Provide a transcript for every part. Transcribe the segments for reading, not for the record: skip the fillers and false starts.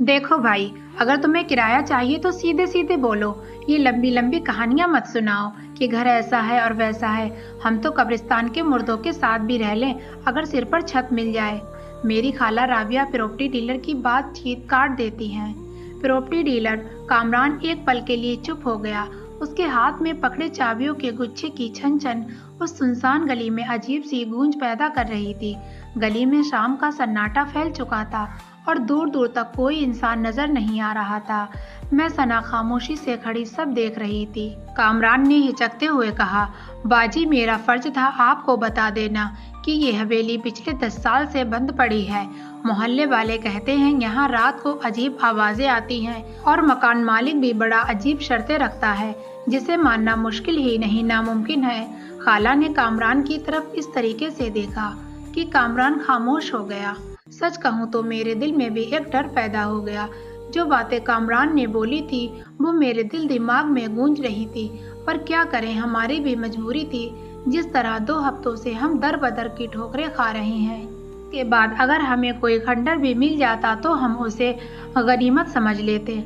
देखो भाई, अगर तुम्हें किराया चाहिए तो सीधे सीधे बोलो। ये लंबी लंबी कहानियां मत सुनाओ कि घर ऐसा है और वैसा है। हम तो कब्रिस्तान के मुर्दों के साथ भी रह लें अगर सिर पर छत मिल जाए। मेरी खाला राबिया प्रॉपर्टी डीलर की बातचीत काट देती हैं। प्रॉपर्टी डीलर कामरान एक पल के लिए चुप हो गया। उसके हाथ में पकड़े चाबियों के गुच्छे की छन छन उस सुनसान गली में अजीब सी गूंज पैदा कर रही थी। गली में शाम का सन्नाटा फैल चुका था और दूर दूर तक कोई इंसान नजर नहीं आ रहा था। मैं सना खामोशी से खड़ी सब देख रही थी। कामरान ने हिचकते हुए कहा, बाजी मेरा फर्ज था आपको बता देना कि ये हवेली पिछले 10 साल से बंद पड़ी है। मोहल्ले वाले कहते हैं यहाँ रात को अजीब आवाजें आती हैं और मकान मालिक भी बड़ा अजीब शर्तें रखता है जिसे मानना मुश्किल ही नहीं नामुमकिन है। खाला ने कामरान की तरफ इस तरीके से देखा कि कामरान खामोश हो गया। सच कहूँ तो मेरे दिल में भी एक डर पैदा हो गया। जो बातें कामरान ने बोली थी वो मेरे दिल दिमाग में गूंज रही थी, पर क्या करें, हमारी भी मजबूरी थी। जिस तरह 2 हफ्तों से हम दर बदर की ठोकरें खा रहे हैं, के बाद अगर हमें कोई खंडर भी मिल जाता तो हम उसे गनीमत समझ लेते।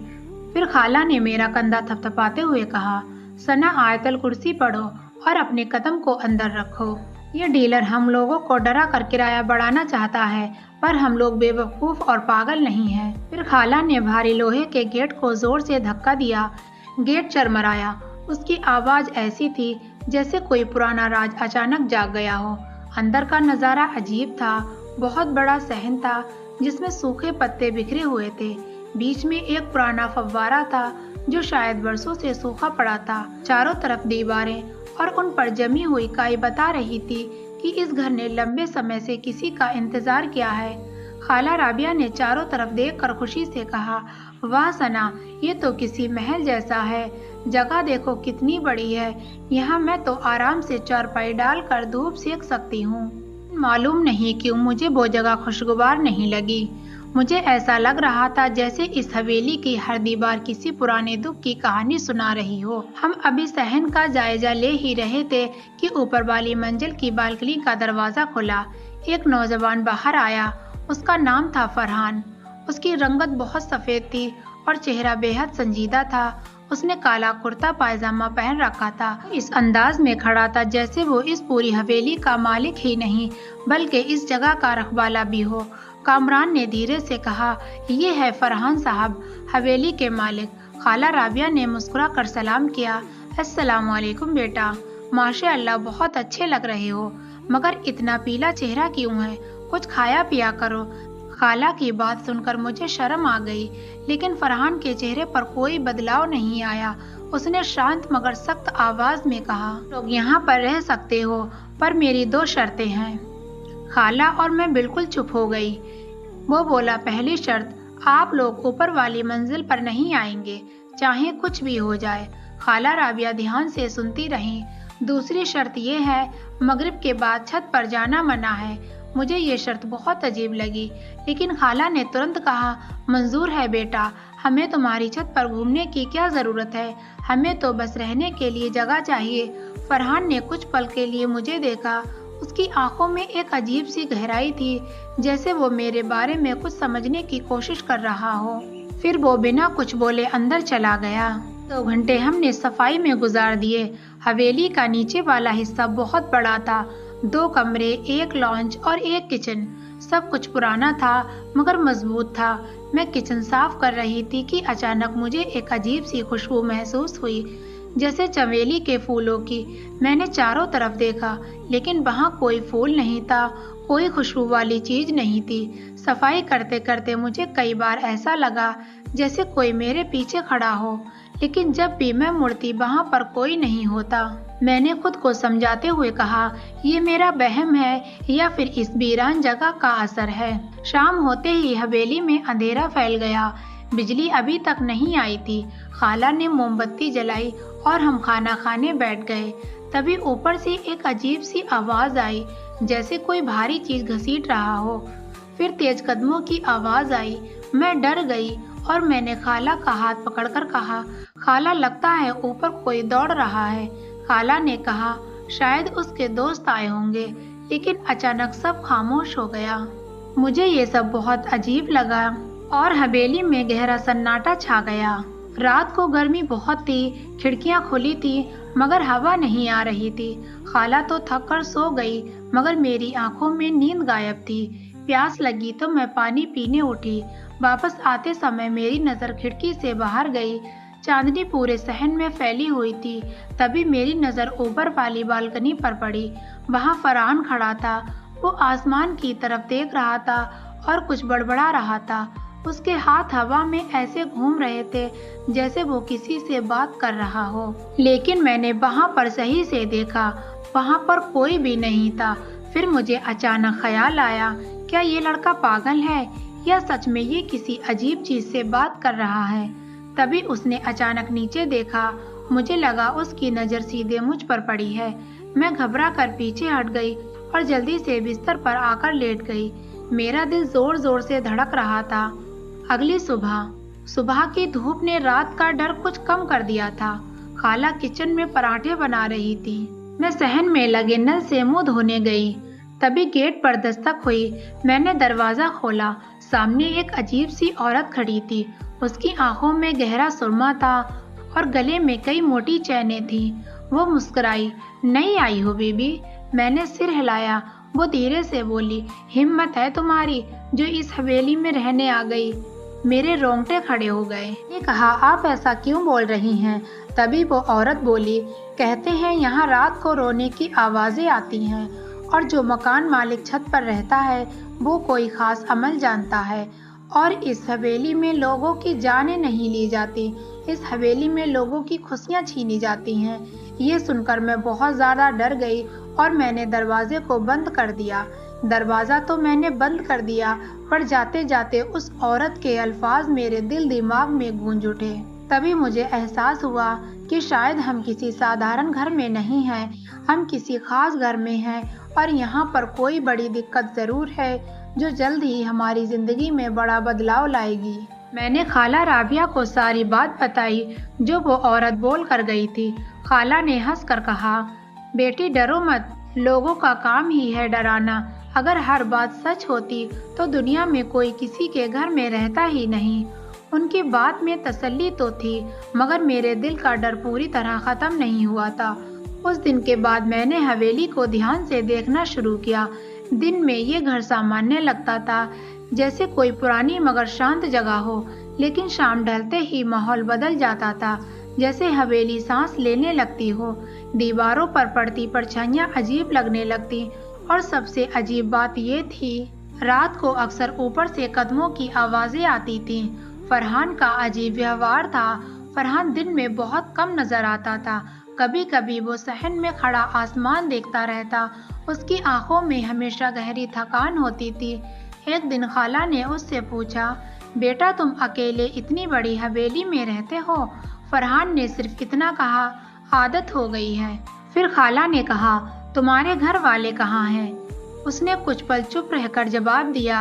फिर खाला ने मेरा कंधा थपथपाते हुए कहा, सना आयतल कुर्सी पढ़ो और अपने कदम को अंदर रखो। ये डीलर हम लोगों को डरा कर किराया बढ़ाना चाहता है, पर हम लोग बेवकूफ और पागल नहीं हैं। फिर खाला ने भारी लोहे के गेट को जोर से धक्का दिया। गेट चरमराया। उसकी आवाज ऐसी थी जैसे कोई पुराना राज अचानक जाग गया हो। अंदर का नजारा अजीब था। बहुत बड़ा सहन था जिसमें सूखे पत्ते बिखरे हुए थे। बीच में एक पुराना फव्वारा था जो शायद बरसों से सूखा पड़ा था। चारों तरफ दीवारें और उन पर जमी हुई काई बता रही थी कि इस घर ने लंबे समय से किसी का इंतजार किया है। खाला राबिया ने चारों तरफ देखकर खुशी से कहा, वाह सना, ये तो किसी महल जैसा है। जगह देखो कितनी बड़ी है। यहाँ मैं तो आराम से चारपाई डालकर धूप सेक सकती हूँ। मालूम नहीं क्यों मुझे वो जगह खुशगवार नहीं लगी। मुझे ऐसा लग रहा था जैसे इस हवेली की हर दीवार किसी पुराने दुख की कहानी सुना रही हो। हम अभी सहन का जायजा ले ही रहे थे कि ऊपर वाली मंजिल की बालकनी का दरवाजा खुला। एक नौजवान बाहर आया। उसका नाम था फरहान। उसकी रंगत बहुत सफेद थी और चेहरा बेहद संजीदा था। उसने काला कुर्ता पायजामा पहन रखा था। इस अंदाज में खड़ा था जैसे वो इस पूरी हवेली का मालिक ही नहीं बल्कि इस जगह का रखवाला भी हो। कामरान ने धीरे से कहा, ये है फरहान साहब, हवेली के मालिक। खाला राबिया ने मुस्कुरा कर सलाम किया। अस्सलाम वालेकुम बेटा, माशाअल्लाह बहुत अच्छे लग रहे हो, मगर इतना पीला चेहरा क्यों है? कुछ खाया पिया करो। खाला की बात सुनकर मुझे शर्म आ गई, लेकिन फरहान के चेहरे पर कोई बदलाव नहीं आया। उसने शांत मगर सख्त आवाज में कहा, लोग यहाँ पर रह सकते हो, पर मेरी 2 शर्तें हैं। खाला और मैं बिल्कुल चुप हो गई। वो बोला, पहली शर्त, आप लोग ऊपर वाली मंजिल पर नहीं आएंगे, चाहे कुछ भी हो जाए। खाला राबिया ध्यान से सुनती रही। दूसरी शर्त ये है, मगरिब के बाद छत पर जाना मना है। मुझे ये शर्त बहुत अजीब लगी, लेकिन खाला ने तुरंत कहा, मंजूर है बेटा, हमें तुम्हारी छत पर घूमने की क्या जरूरत है, हमें तो बस रहने के लिए जगह चाहिए। फरहान ने कुछ पल के लिए मुझे देखा। उसकी आंखों में एक अजीब सी गहराई थी, जैसे वो मेरे बारे में कुछ समझने की कोशिश कर रहा हो। फिर वो बिना कुछ बोले अंदर चला गया। 2 घंटे हमने सफाई में गुजार दिए। हवेली का नीचे वाला हिस्सा बहुत बड़ा था। 2 कमरे, एक लॉन्च और एक किचन। सब कुछ पुराना था मगर मजबूत था। मैं किचन साफ कर रही थी कि अचानक मुझे एक अजीब सी खुशबू महसूस हुई, जैसे चमेली के फूलों की। मैंने चारों तरफ देखा, लेकिन वहाँ कोई फूल नहीं था, कोई खुशबू वाली चीज नहीं थी। सफाई करते करते मुझे कई बार ऐसा लगा जैसे कोई मेरे पीछे खड़ा हो, लेकिन जब भी मैं मुड़ती वहाँ पर कोई नहीं होता। मैंने खुद को समझाते हुए कहा, ये मेरा वहम है या फिर इस वीरान जगह का असर है। शाम होते ही हवेली में अंधेरा फैल गया। बिजली अभी तक नहीं आई थी। खाला ने मोमबत्ती जलाई और हम खाना खाने बैठ गए। तभी ऊपर से एक अजीब सी आवाज आई, जैसे कोई भारी चीज घसीट रहा हो। फिर तेज कदमों की आवाज आई। मैं डर गई और मैंने खाला का हाथ पकड़कर कहा, खाला, लगता है ऊपर कोई दौड़ रहा है। खाला ने कहा, शायद उसके दोस्त आए होंगे। लेकिन अचानक सब खामोश हो गया। मुझे ये सब बहुत अजीब लगा। और हवेली में गहरा सन्नाटा छा गया। रात को गर्मी बहुत थी, खिड़कियां खुली थी मगर हवा नहीं आ रही थी। खाला तो थक कर सो गई मगर मेरी आंखों में नींद गायब थी। प्यास लगी तो मैं पानी पीने उठी। वापस आते समय मेरी नज़र खिड़की से बाहर गई। चांदनी पूरे सहन में फैली हुई थी। तभी मेरी नज़र ऊपर वाली बालकनी पर पड़ी। वहाँ फरहान खड़ा था। वो आसमान की तरफ देख रहा था और कुछ बड़बड़ा रहा था। उसके हाथ हवा में ऐसे घूम रहे थे जैसे वो किसी से बात कर रहा हो। लेकिन मैंने वहाँ पर सही से देखा, वहाँ पर कोई भी नहीं था। फिर मुझे अचानक ख्याल आया, क्या ये लड़का पागल है या सच में ये किसी अजीब चीज से बात कर रहा है। तभी उसने अचानक नीचे देखा। मुझे लगा उसकी नज़र सीधे मुझ पर पड़ी है। मैं घबरा कर पीछे हट गई और जल्दी से बिस्तर पर आकर लेट गई। मेरा दिल जोर जोर से धड़क रहा था। अगली सुबह की धूप ने रात का डर कुछ कम कर दिया था। खाला किचन में पराठे बना रही थी। मैं सहन में लगे नल से मुंह धोने गई। तभी गेट पर दस्तक हुई। मैंने दरवाजा खोला। सामने एक अजीब सी औरत खड़ी थी। उसकी आंखों में गहरा सुरमा था और गले में कई मोटी चैनें थी। वो मुस्कुराई। नहीं आई हो बीबी? मैंने सिर हिलाया। वो धीरे से बोली, हिम्मत है तुम्हारी जो इस हवेली में रहने आ गई। मेरे रोंगटे खड़े हो गए। ने कहा, आप ऐसा क्यों बोल रही हैं? तभी वो औरत बोली, कहते हैं यहाँ रात को रोने की आवाज़ें आती हैं और जो मकान मालिक छत पर रहता है वो कोई खास अमल जानता है और इस हवेली में लोगों की जानें नहीं ली जाती। इस हवेली में लोगों की खुशियाँ छीनी जाती हैं। ये सुनकर मैं बहुत ज़्यादा डर गई और मैंने दरवाजे को बंद कर दिया। दरवाज़ा तो मैंने बंद कर दिया पर जाते जाते उस औरत के अल्फाज मेरे दिल दिमाग में गूंज उठे। तभी मुझे एहसास हुआ कि शायद हम किसी साधारण घर में नहीं हैं, हम किसी खास घर में हैं और यहाँ पर कोई बड़ी दिक्कत ज़रूर है जो जल्द ही हमारी ज़िंदगी में बड़ा बदलाव लाएगी। मैंने खाला राबिया को सारी बात बताई जो वो औरत बोल कर गई थी। खाला ने हंसकर कहा, बेटी डरो मत, लोगों का काम ही है डराना। अगर हर बात सच होती तो दुनिया में कोई किसी के घर में रहता ही नहीं। उनकी बात में तसल्ली तो थी मगर मेरे दिल का डर पूरी तरह ख़त्म नहीं हुआ था। उस दिन के बाद मैंने हवेली को ध्यान से देखना शुरू किया। दिन में ये घर सामान्य लगता था, जैसे कोई पुरानी मगर शांत जगह हो, लेकिन शाम ढलते ही माहौल बदल जाता था, जैसे हवेली सांस लेने लगती हो। दीवारों पर पड़ती परछाइयाँ अजीब लगने लगती और सबसे अजीब बात ये थी, रात को अक्सर ऊपर से कदमों की आवाज़ें आती थीं। फरहान का अजीब व्यवहार था। फरहान दिन में बहुत कम नजर आता था। कभी कभी वो सहन में खड़ा आसमान देखता रहता। उसकी आंखों में हमेशा गहरी थकान होती थी। एक दिन खाला ने उससे पूछा, बेटा तुम अकेले इतनी बड़ी हवेली में रहते हो? फरहान ने सिर्फ इतना कहा, आदत हो गई है। फिर खाला ने कहा, तुम्हारे घर वाले कहाँ हैं? उसने कुछ पल चुप रहकर जवाब दिया,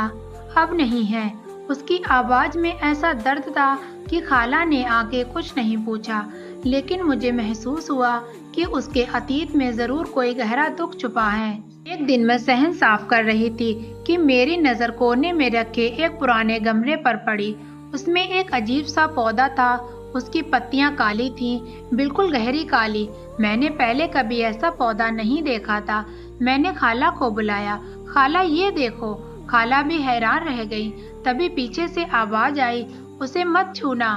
अब नहीं है। उसकी आवाज़ में ऐसा दर्द था कि खाला ने आके कुछ नहीं पूछा, लेकिन मुझे महसूस हुआ कि उसके अतीत में ज़रूर कोई गहरा दुख छुपा है। एक दिन मैं सहन साफ कर रही थी कि मेरी नज़र कोने में रखे एक पुराने गमले पर पड़ी। उसमें एक अजीब सा पौधा था। उसकी पत्तियां काली थीं, बिल्कुल गहरी काली। मैंने पहले कभी ऐसा पौधा नहीं देखा था। मैंने खाला को बुलाया, खाला ये देखो। खाला भी हैरान रह गई। तभी पीछे से आवाज आई, उसे मत छूना।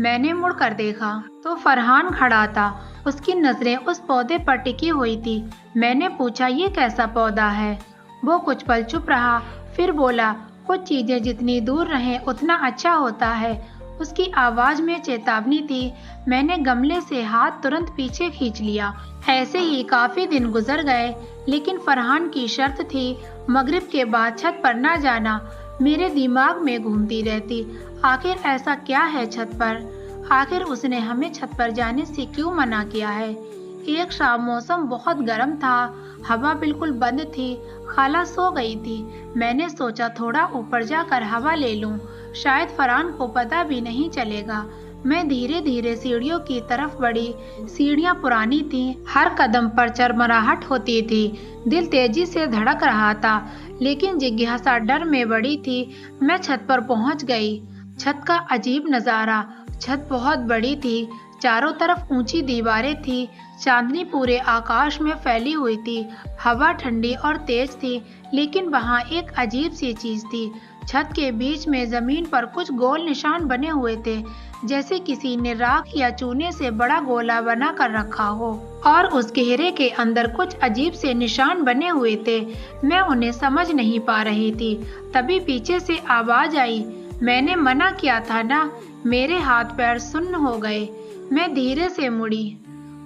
मैंने मुड़कर देखा तो फरहान खड़ा था। उसकी नजरें उस पौधे पर टिकी हुई थी। मैंने पूछा, ये कैसा पौधा है? वो कुछ पल चुप रहा, फिर बोला, कुछ चीजें जितनी दूर रहें उतना अच्छा होता है। उसकी आवाज में चेतावनी थी। मैंने गमले से हाथ तुरंत पीछे खींच लिया। ऐसे ही काफी दिन गुजर गए, लेकिन फरहान की शर्त थी, मगरिब के बाद छत पर ना जाना। मेरे दिमाग में घूमती रहती, आखिर ऐसा क्या है छत पर? आखिर उसने हमें छत पर जाने से क्यों मना किया है? एक शाम मौसम बहुत गर्म था, हवा बिल्कुल बंद थी। खाला सो गई थी। मैंने सोचा थोड़ा ऊपर जाकर हवा ले लूं, शायद फरहान को पता भी नहीं चलेगा। मैं धीरे धीरे सीढ़ियों की तरफ बढ़ी। सीढ़ियां पुरानी थीं, हर कदम पर चरमराहट होती थी। दिल तेजी से धड़क रहा था, लेकिन जिज्ञासा डर में बड़ी थी। मैं छत पर पहुंच गई। छत का अजीब नजारा। छत बहुत बड़ी थी, चारों तरफ ऊंची दीवारें थी। चांदनी पूरे आकाश में फैली हुई थी। हवा ठंडी और तेज थी, लेकिन वहां एक अजीब सी चीज थी। छत के बीच में जमीन पर कुछ गोल निशान बने हुए थे, जैसे किसी ने राख या चूने से बड़ा गोला बना कर रखा हो, और उस घेरे के अंदर कुछ अजीब से निशान बने हुए थे। मैं उन्हें समझ नहीं पा रही थी। तभी पीछे से आवाज आई, मैंने मना किया था ना। मेरे हाथ पैर सुन्न हो गए। मैं धीरे से मुड़ी।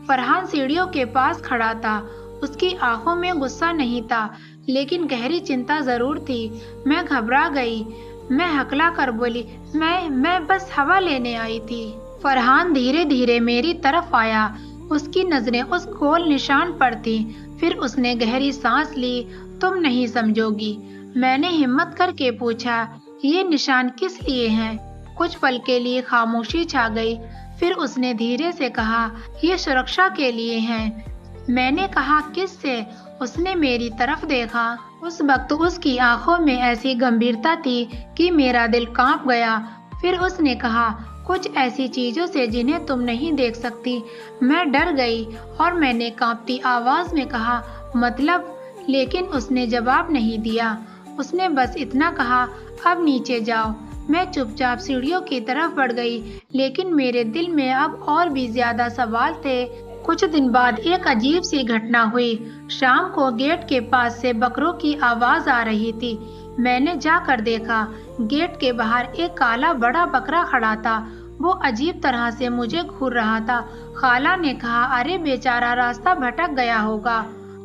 फरहान सीढ़ियों के पास खड़ा था। उसकी आंखों में गुस्सा नहीं था, लेकिन गहरी चिंता जरूर थी। मैं घबरा गई। मैं हकला कर बोली, मैं बस हवा लेने आई थी। फरहान धीरे धीरे मेरी तरफ आया। उसकी नजरें उस गोल निशान पर थीं। फिर उसने गहरी सांस ली। तुम नहीं समझोगी। मैंने हिम्मत करके पूछा, ये निशान किस लिए हैं? कुछ पल के लिए खामोशी छा गई। फिर उसने धीरे से कहा, ये सुरक्षा के लिए हैं। मैंने कहा, किससे? उसने मेरी तरफ देखा। उस वक्त उसकी आंखों में ऐसी गंभीरता थी कि मेरा दिल कांप गया। फिर उसने कहा, कुछ ऐसी चीजों से जिन्हें तुम नहीं देख सकती। मैं डर गई और मैंने कांपती आवाज में कहा, मतलब? लेकिन उसने जवाब नहीं दिया। उसने बस इतना कहा, अब नीचे जाओ। मैं चुपचाप सीढ़ियों की तरफ बढ़ गई, लेकिन मेरे दिल में अब और भी ज्यादा सवाल थे। कुछ दिन बाद एक अजीब सी घटना हुई। शाम को गेट के पास से बकरों की आवाज आ रही थी। मैंने जाकर देखा, गेट के बाहर एक काला बड़ा बकरा खड़ा था। वो अजीब तरह से मुझे घूर रहा था। खाला ने कहा, अरे बेचारा रास्ता भटक गया होगा।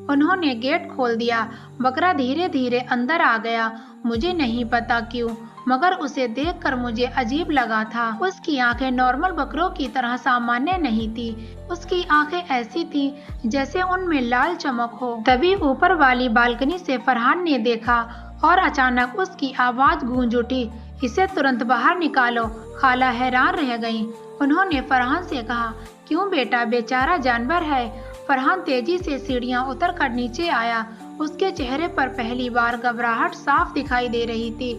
उन्होंने गेट खोल दिया। बकरा धीरे धीरे अंदर आ गया। मुझे नहीं पता क्यों, मगर उसे देखकर मुझे अजीब लगा था। उसकी आंखें नॉर्मल बकरों की तरह सामान्य नहीं थी। उसकी आंखें ऐसी थी जैसे उनमें लाल चमक हो। तभी ऊपर वाली बालकनी से फरहान ने देखा और अचानक उसकी आवाज गूंज उठी, इसे तुरंत बाहर निकालो। खाला हैरान रह गईं। उन्होंने फरहान से कहा, क्यों बेटा, बेचारा जानवर है। फरहान तेजी से सीढ़ियां उतर कर नीचे आया। उसके चेहरे पर पहली बार घबराहट साफ दिखाई दे रही थी।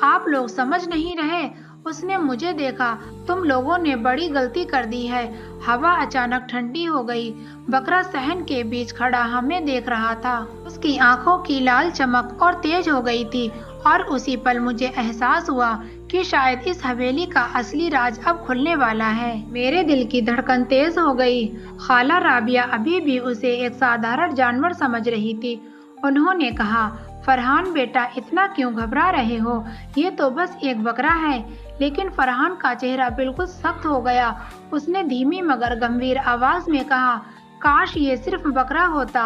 आप लोग समझ नहीं रहे। उसने मुझे देखा। तुम लोगों ने बड़ी गलती कर दी है। हवा अचानक ठंडी हो गई। बकरा सहन के बीच खड़ा हमें देख रहा था। उसकी आंखों की लाल चमक और तेज हो गई थी, और उसी पल मुझे एहसास हुआ कि शायद इस हवेली का असली राज अब खुलने वाला है। मेरे दिल की धड़कन तेज हो गई। खाला राबिया अभी भी उसे एक साधारण जानवर समझ रही थी। उन्होंने कहा, फरहान बेटा, इतना क्यों घबरा रहे हो? ये तो बस एक बकरा है। लेकिन फरहान का चेहरा बिल्कुल सख्त हो गया। उसने धीमी मगर गंभीर आवाज में कहा, काश ये सिर्फ बकरा होता।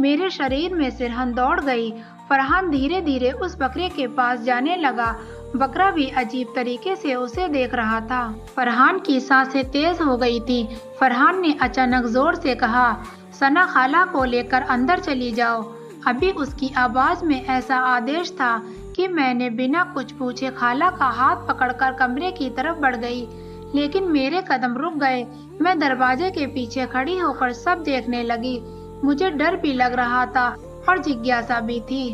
मेरे शरीर में सिरहन दौड़ गई। फरहान धीरे धीरे उस बकरे के पास जाने लगा। बकरा भी अजीब तरीके से उसे देख रहा था। फरहान की सांसें तेज हो गई थी। फरहान ने अचानक जोर से कहा, सना, खाला को लेकर अंदर चली जाओ। अभी उसकी आवाज में ऐसा आदेश था कि मैंने बिना कुछ पूछे खाला का हाथ पकड़कर कमरे की तरफ बढ़ गई। लेकिन मेरे कदम रुक गए। मैं दरवाजे के पीछे खड़ी होकर सब देखने लगी। मुझे डर भी लग रहा था और जिज्ञासा भी थी।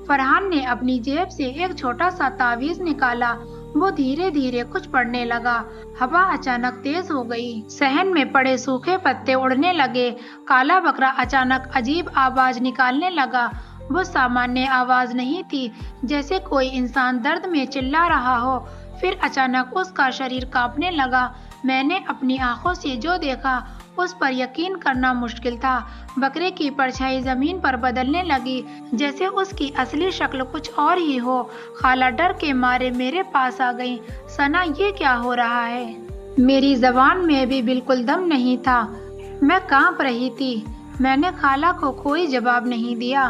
फरहान ने अपनी जेब से एक छोटा सा तावीज निकाला। वो धीरे धीरे कुछ पढ़ने लगा। हवा अचानक तेज हो गई। सहन में पड़े सूखे पत्ते उड़ने लगे। काला बकरा अचानक अजीब आवाज निकालने लगा। वो सामान्य आवाज नहीं थी, जैसे कोई इंसान दर्द में चिल्ला रहा हो। फिर अचानक उसका शरीर कांपने लगा। मैंने अपनी आंखों से जो देखा उस पर यकीन करना मुश्किल था। बकरे की परछाई जमीन पर बदलने लगी, जैसे उसकी असली शक्ल कुछ और ही हो। खाला डर के मारे मेरे पास आ गई। सना, ये क्या हो रहा है? मेरी जबान में भी बिल्कुल दम नहीं था। मैं कांप रही थी। मैंने खाला को कोई जवाब नहीं दिया।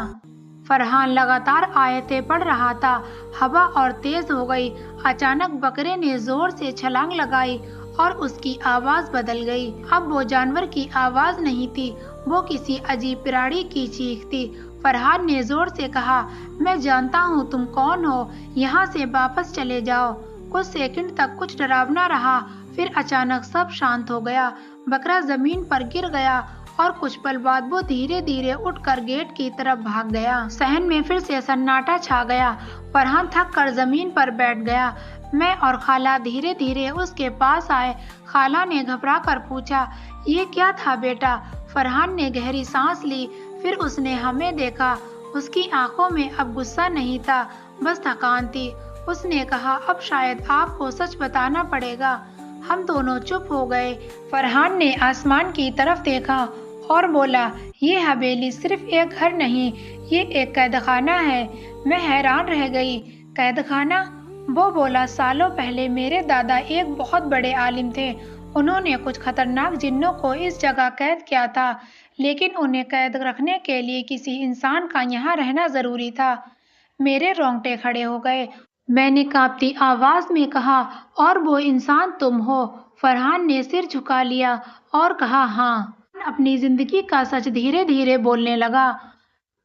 फरहान लगातार आयतें पढ़ रहा था। हवा और तेज हो गई। अचानक बकरे ने जोर से छलांग लगाई और उसकी आवाज बदल गई। अब वो जानवर की आवाज नहीं थी, वो किसी अजीब प्राणी की चीख थी। फरहान ने जोर से कहा, मैं जानता हूँ तुम कौन हो। यहाँ से वापस चले जाओ। कुछ सेकंड तक कुछ डरावना रहा, फिर अचानक सब शांत हो गया। बकरा जमीन पर गिर गया और कुछ पल बाद वो धीरे धीरे उठकर गेट की तरफ भाग गया। सहन में फिर से सन्नाटा छा गया। फरहान थक कर जमीन पर बैठ गया। मैं और खाला धीरे धीरे उसके पास आए। खाला ने घबरा कर पूछा, ये क्या था बेटा? फरहान ने गहरी सांस ली, फिर उसने हमें देखा। उसकी आंखों में अब गुस्सा नहीं था, बस थकान थी। उसने कहा, अब शायद आपको सच बताना पड़ेगा। हम दोनों चुप हो गए। फरहान ने आसमान की तरफ देखा और बोला, ये हवेली सिर्फ एक घर नहीं, ये एक कैदखाना है। मैं हैरान रह गई। कैदखाना? वो बोला, सालों पहले मेरे दादा एक बहुत बड़े आलिम थे। उन्होंने कुछ खतरनाक जिन्नों को इस जगह कैद किया था, लेकिन उन्हें कैद रखने के लिए किसी इंसान का यहाँ रहना जरूरी था। मेरे रोंगटे खड़े हो गए। मैंने कांपती आवाज में कहा, और वो इंसान तुम हो? फरहान ने सिर झुका लिया और कहा, हाँ। अपनी जिंदगी का सच धीरे धीरे बोलने लगा।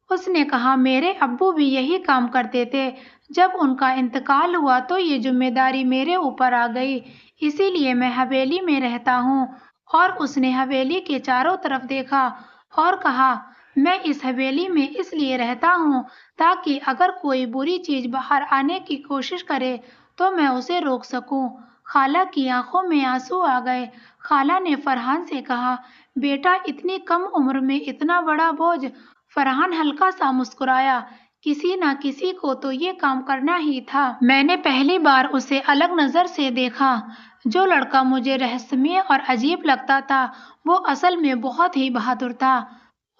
उसने कहा, मेरे अब्बू भी यही काम करते थे। जब उनका इंतकाल हुआ तो ये जिम्मेदारी मेरे ऊपर आ गई, इसीलिए मैं हवेली में रहता हूँ। और उसने हवेली के चारों तरफ देखा और कहा, मैं इस हवेली में इसलिए रहता हूँ ताकि अगर कोई बुरी चीज बाहर आने की कोशिश करे तो मैं उसे रोक सकूं। खाला की आंखों में आंसू आ गए। खाला ने फरहान से कहा, बेटा इतनी कम उम्र में इतना बड़ा बोझ। फरहान हल्का सा मुस्कुराया। किसी न किसी को तो ये काम करना ही था। मैंने पहली बार उसे अलग नजर से देखा। जो लड़का मुझे रहस्यमय और अजीब लगता था, वो असल में बहुत ही बहादुर था।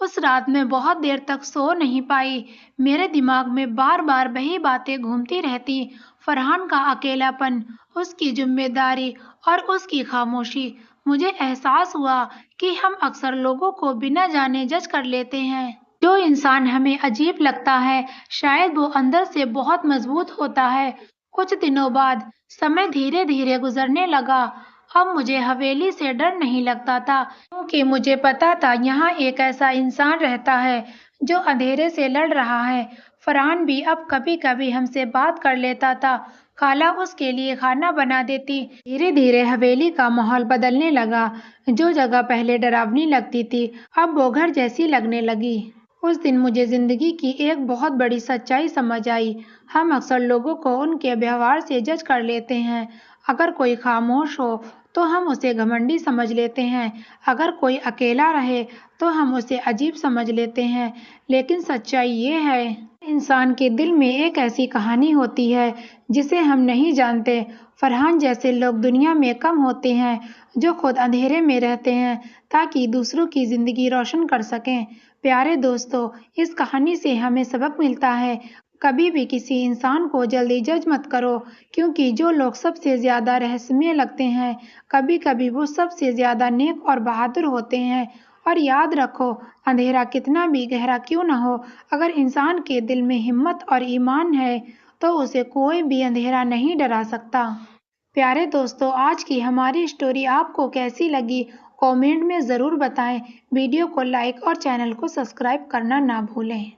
उस रात में बहुत देर तक सो नहीं पाई। मेरे दिमाग में बार बार वही बातें घूमती रहती। फरहान का अकेलापन, उसकी जिम्मेदारी और उसकी खामोशी। मुझे एहसास हुआ कि हम अक्सर लोगों को बिना जाने जज कर लेते हैं। जो इंसान हमें अजीब लगता है, शायद वो अंदर से बहुत मजबूत होता है। कुछ दिनों बाद समय धीरे धीरे गुजरने लगा। अब मुझे हवेली से डर नहीं लगता था, क्योंकि मुझे पता था यहाँ एक ऐसा इंसान रहता है जो अंधेरे से लड़ रहा है। फरहान भी अब कभी कभी हमसे बात कर लेता था। खाला उसके लिए खाना बना देती। धीरे धीरे हवेली का माहौल बदलने लगा। जो जगह पहले डरावनी लगती थी, अब वो घर जैसी लगने लगी। उस दिन मुझे जिंदगी की एक बहुत बड़ी सच्चाई समझ आई। हम अक्सर लोगों को उनके व्यवहार से जज कर लेते हैं। अगर कोई खामोश हो तो हम उसे घमंडी समझ लेते हैं। अगर कोई अकेला रहे तो हम उसे अजीब समझ लेते हैं। लेकिन सच्चाई ये है, इंसान के दिल में एक ऐसी कहानी होती है जिसे हम नहीं जानते। फरहान जैसे लोग दुनिया में कम होते हैं, जो खुद अंधेरे में रहते हैं ताकि दूसरों की जिंदगी रोशन कर सकें। प्यारे दोस्तों, इस कहानी से हमें सबक मिलता है, कभी भी किसी इंसान को जल्दी जज मत करो, क्योंकि जो लोग सबसे ज्यादा रहस्यमय लगते हैं, कभी कभी वो सबसे ज्यादा नेक और बहादुर होते हैं। और याद रखो, अंधेरा कितना भी गहरा क्यों न हो, अगर इंसान के दिल में हिम्मत और ईमान है तो उसे कोई भी अंधेरा नहीं डरा सकता। प्यारे दोस्तों, आज की हमारी स्टोरी आपको कैसी लगी, कमेंट में ज़रूर बताएं। वीडियो को लाइक और चैनल को सब्सक्राइब करना ना भूलें।